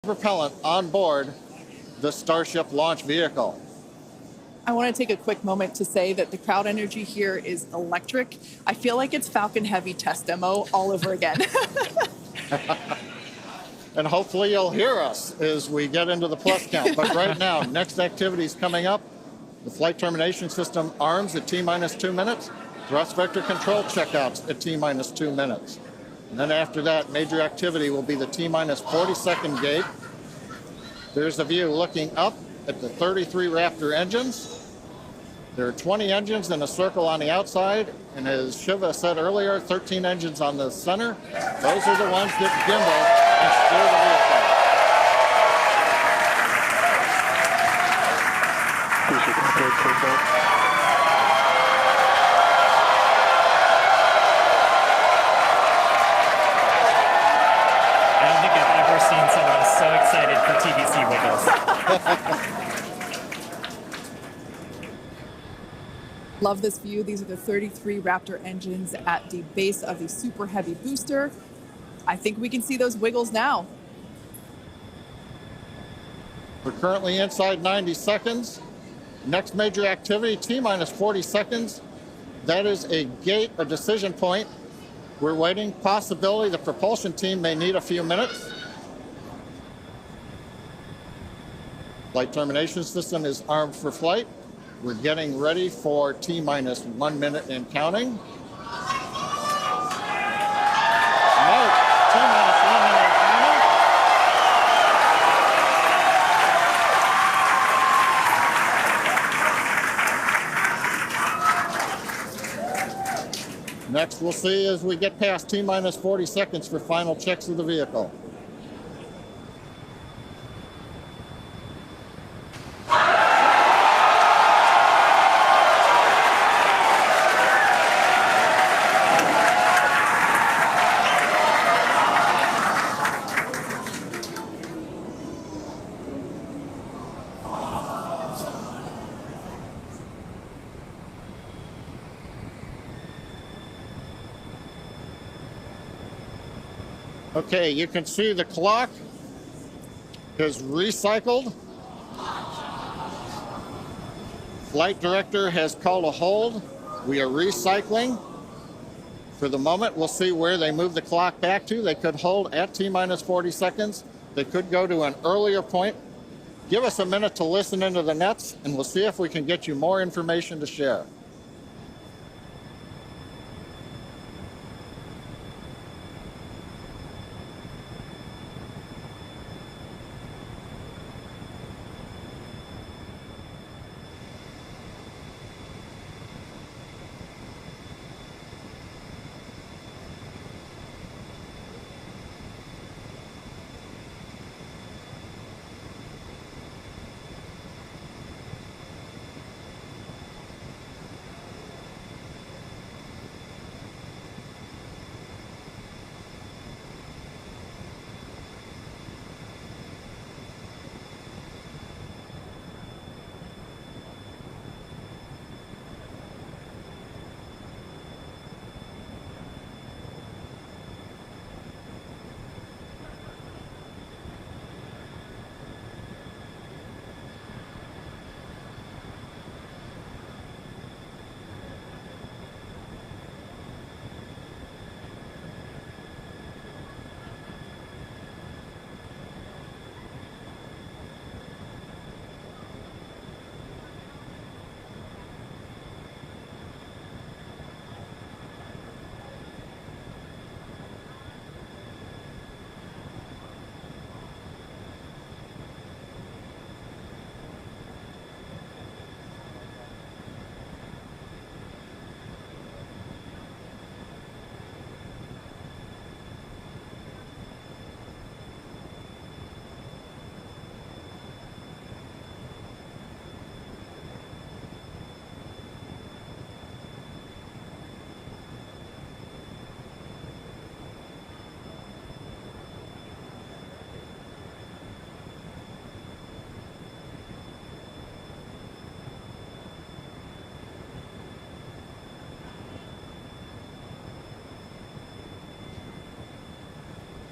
propellant on board the Starship launch vehicle. I want to take a quick moment to say that the crowd energy here is electric. I feel like it's Falcon Heavy test demo all over again. And hopefully you'll hear us as we get into the plus count. But right now, next activity is coming up. The flight termination system arms at T-minus 2 minutes. Thrust vector control checkouts at T-minus 2 minutes. And then after that, major activity will be the T-minus 40-second gate. There's a view looking up at the 33 Raptor engines. There are 20 engines in a circle on the outside, and as Shiva said earlier, 13 engines on the center. Those are the ones that gimbal and steer the vehicle. I don't think I've ever seen someone so excited for TBC wiggles. Love this view. These are the 33 Raptor engines at the base of the Super Heavy booster. I think we can see those wiggles now. We're currently inside 90 seconds. Next major activity, T-minus 40 seconds. That is a gate, a decision point. We're waiting. Possibility the propulsion team may need a few minutes. Flight termination system is armed for flight. We're getting ready for T-minus 1 minute and counting. Note, T-minus 1 minute and counting. Next, we'll see as we get past T-minus 40 seconds for final checks of the vehicle. Okay, you can see the clock is recycled. Flight director has called a hold. We are recycling. For the moment, we'll see where they move the clock back to. They could hold at T-minus 40 seconds. They could go to an earlier point. Give us a minute to listen into the nets, and we'll see if we can get you more information to share.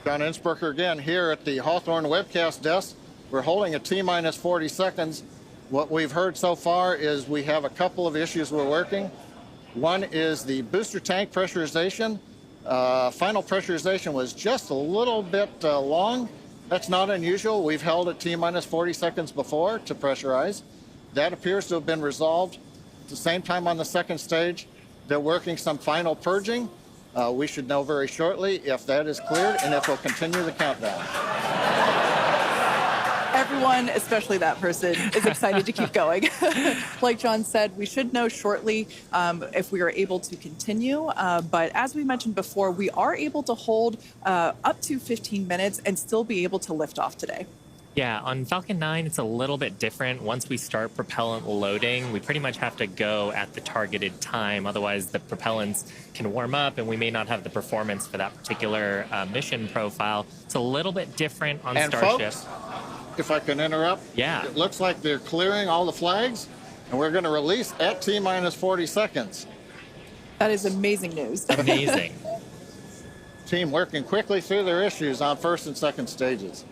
John Innsbrucker again here at the Hawthorne webcast desk. We're holding at T-minus 40 seconds. What we've heard so far is we have a couple of issues we're working. One is the booster tank pressurization. Final pressurization was just a little bit long. That's not unusual. We've held at T-minus 40 seconds before to pressurize. That appears to have been resolved. At the same time on the second stage, they're working some final purging. We should know very shortly if that is cleared and if we'll continue the countdown. Everyone, especially that person, is excited to keep going. Like John said, we should know shortly if we are able to continue. But as we mentioned before, we are able to hold up to 15 minutes and still be able to lift off today. Yeah, on Falcon 9, it's a little bit different. Once we start propellant loading, we pretty much have to go at the targeted time. Otherwise, the propellants can warm up and we may not have the performance for that particular mission profile. It's a little bit different on Starship. Folks, if I can interrupt, yeah, it looks like they're clearing all the flags, and we're going to release at T-minus 40 seconds. That is amazing news. Amazing. Team working quickly through their issues on first and second stages.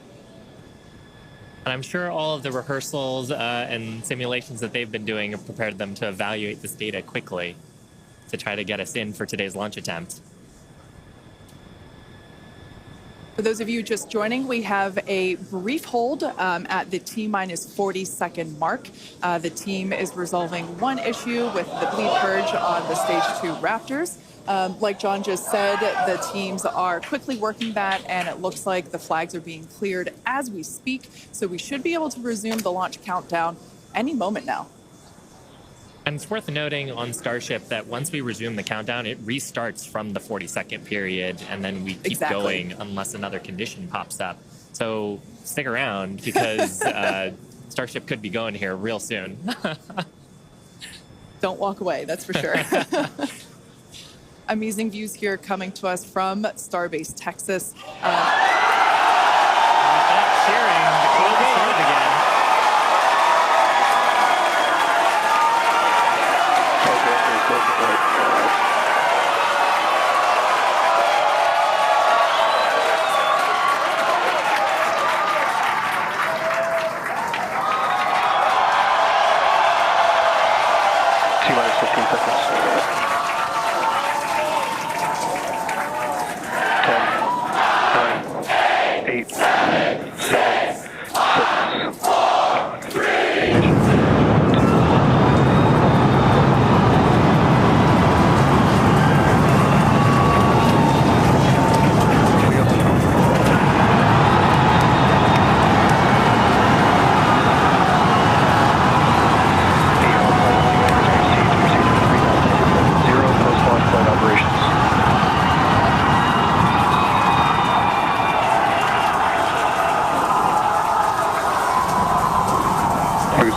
And I'm sure all of the rehearsals and simulations that they've been doing have prepared them to evaluate this data quickly to try to get us in for today's launch attempt. For those of you just joining, we have a brief hold at the T-minus 40 second mark. The team is resolving one issue with the bleed purge on the stage 2 Raptors. Like John just said, the teams are quickly working that, and it looks like the flags are being cleared as we speak. So we should be able to resume the launch countdown any moment now. And it's worth noting on Starship that once we resume the countdown, it restarts from the 40-second period, and then we keep going unless another condition pops up. So stick around because Starship could be going here real soon. Don't walk away, that's for sure. Amazing views here coming to us from Starbase, Texas. Cheering, the clock started again. T-minus 15 seconds. 10, 9, 8, 7, 6, 5, 3,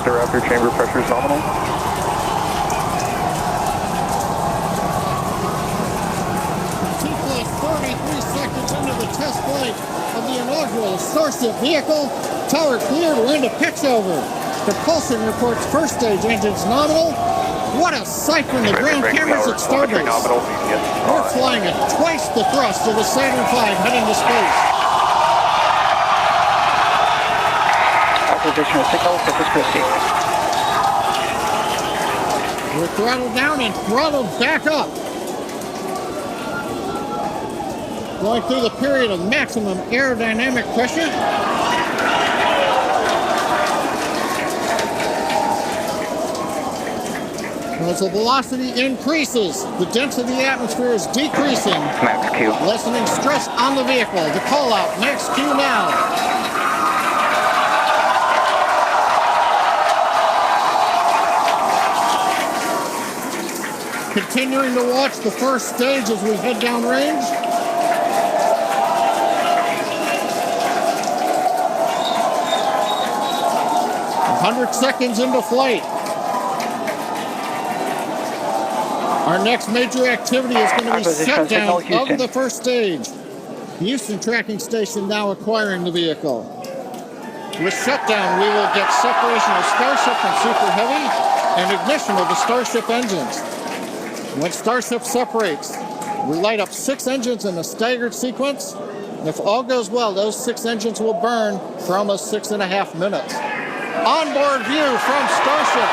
Raptor chamber pressure is nominal. T-plus 43 seconds into the test flight of the inaugural Starship vehicle. Tower cleared, we're into pitch over. Propulsion reports first stage engines nominal. What a sight from the ground cameras at Starbase. We're flying at twice the thrust of the Saturn V heading to space. Authorization of signal, Corpus Christi. We're throttled down and throttled back up. Going through the period of maximum aerodynamic pressure. As the velocity increases, the density of the atmosphere is decreasing. Max Q. Lessening stress on the vehicle. The call out, max Q now. Continuing to watch the first stage as we head downrange. "100 seconds into flight. Our next major activity is going to be shutdown of the first stage. The Houston tracking station now acquiring the vehicle. With shutdown, we will get separation of Starship from Super Heavy and ignition of the Starship engines. When Starship separates, we light up 6 engines in a staggered sequence, If all goes well, those 6 engines will burn for almost 6.5 minutes. Onboard view from Starship.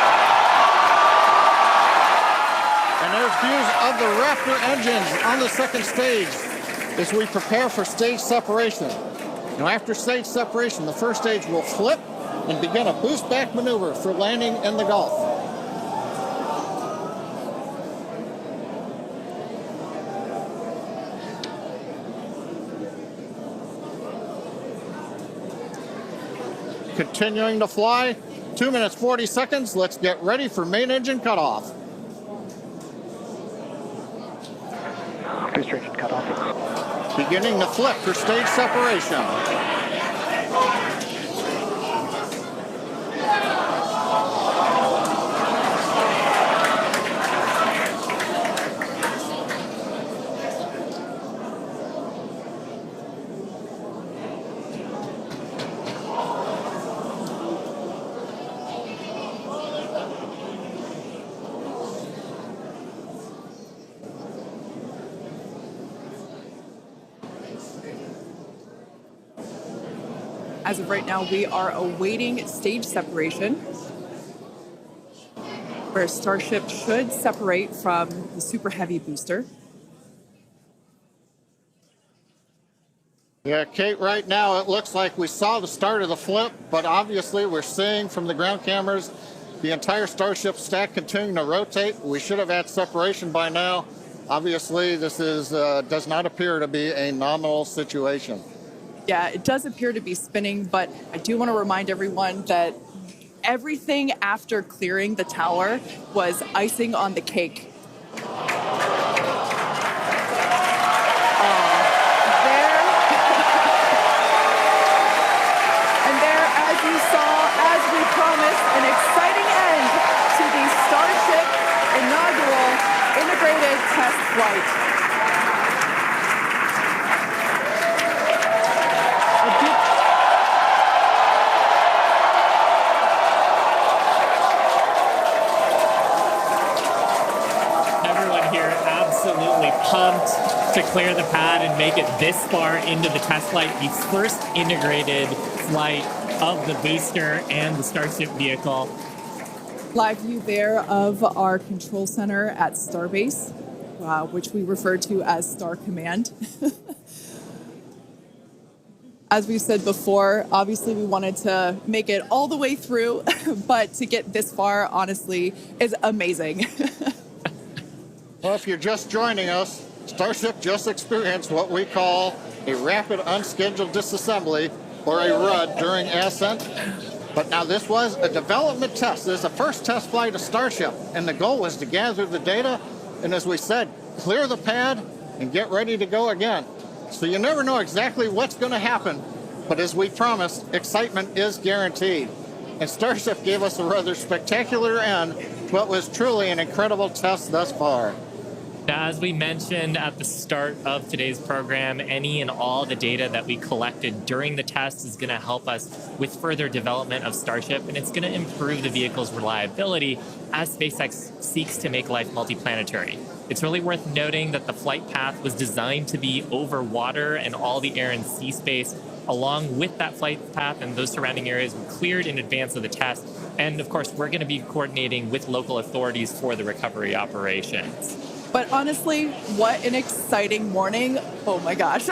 And there's views of the Raptor engines on the second stage as we prepare for stage separation. Now, after stage separation, the first stage will flip and begin a boost back maneuver for landing in the Gulf. Continuing to fly, 2 minutes 40 seconds. Let's get ready for main engine cutoff. Booster engine cutoff. Beginning to flip for stage separation. As of right now, we are awaiting stage separation, where Starship should separate from the Super Heavy booster. Yeah, Kate, right now it looks like we saw the start of the flip, but obviously we're seeing from the ground cameras the entire Starship stack continuing to rotate. We should have had separation by now. Obviously, this is does not appear to be a nominal situation. Yeah, it does appear to be spinning, but I do want to remind everyone that everything after clearing the tower was icing on the cake. As you saw, as we promised, an exciting end to the Starship inaugural integrated test flight. Everyone here absolutely pumped to clear the pad and make it this far into the test flight, the first integrated flight of the booster and the Starship vehicle. Live view there of our control center at Starbase, which we refer to as Star Command. As we said before, obviously we wanted to make it all the way through, but to get this far, honestly, is amazing. Well, if you're just joining us, Starship just experienced what we call a rapid unscheduled disassembly, or a RUD, during ascent. But now this was a development test. This is the first test flight of Starship, and the goal was to gather the data, and as we said, clear the pad and get ready to go again. So you never know exactly what's going to happen, but as we promised, excitement is guaranteed. And Starship gave us a rather spectacular end to what was truly an incredible test thus far. As we mentioned at the start of today's program, any and all the data that we collected during the test is going to help us with further development of Starship, and it's going to improve the vehicle's reliability as SpaceX seeks to make life multiplanetary. It's really worth noting that the flight path was designed to be over water and all the air and sea space. Along with that flight path and those surrounding areas were cleared in advance of the test. And of course, we're going to be coordinating with local authorities for the recovery operations. But honestly, what an exciting morning. Oh my gosh.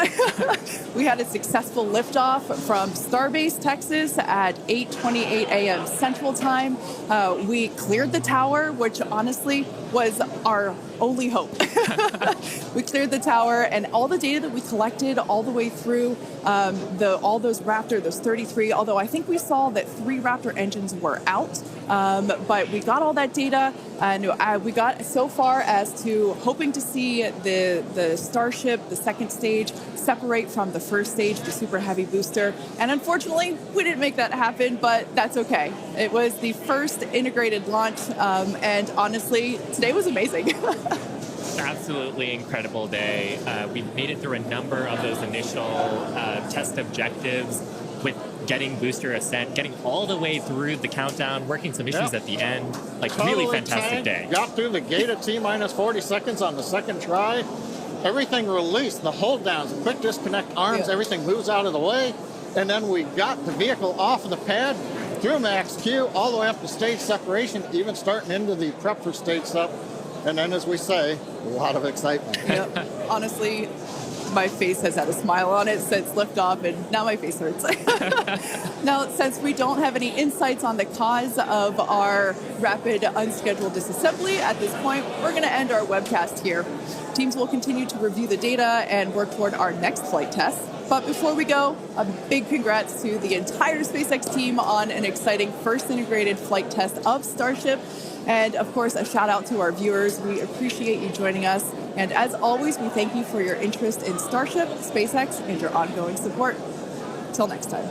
We had a successful liftoff from Starbase, Texas at 8:28 a.m. Central Time. We cleared the tower, which honestly was our only hope. We cleared the tower, and all the data that we collected all the way through all those Raptor, those 33, although I think we saw that 3 Raptor engines were out. But we got all that data, and we got so far as to hoping to see the Starship, the second stage, separate from the first stage, the Super Heavy booster. And unfortunately, we didn't make that happen, but that's okay. It was the first integrated launch, and honestly, today was amazing. Absolutely incredible day. We made it through a number of those initial test objectives with getting booster ascent, getting all the way through the countdown, working some issues at the end. Like, totally really fantastic day. Got through the gate at T-minus 40 seconds on the second try. everything released, the hold downs, the quick disconnect arms, everything moves out of the way. And then we got the vehicle off of the pad, through max Q, all the way up to stage separation, even starting into the prep for stage sep. And then, as we say, a lot of excitement. Yep. Honestly, my face has had a smile on it since liftoff, and now my face hurts. Now, since we don't have any insights on the cause of our rapid unscheduled disassembly at this point, we're going to end our webcast here. Teams will continue to review the data and work toward our next flight test. But before we go, a big congrats to the entire SpaceX team on an exciting first integrated flight test of Starship. And of course, a shout out to our viewers. We appreciate you joining us. And as always, we thank you for your interest in Starship, SpaceX, and your ongoing support. Till next time.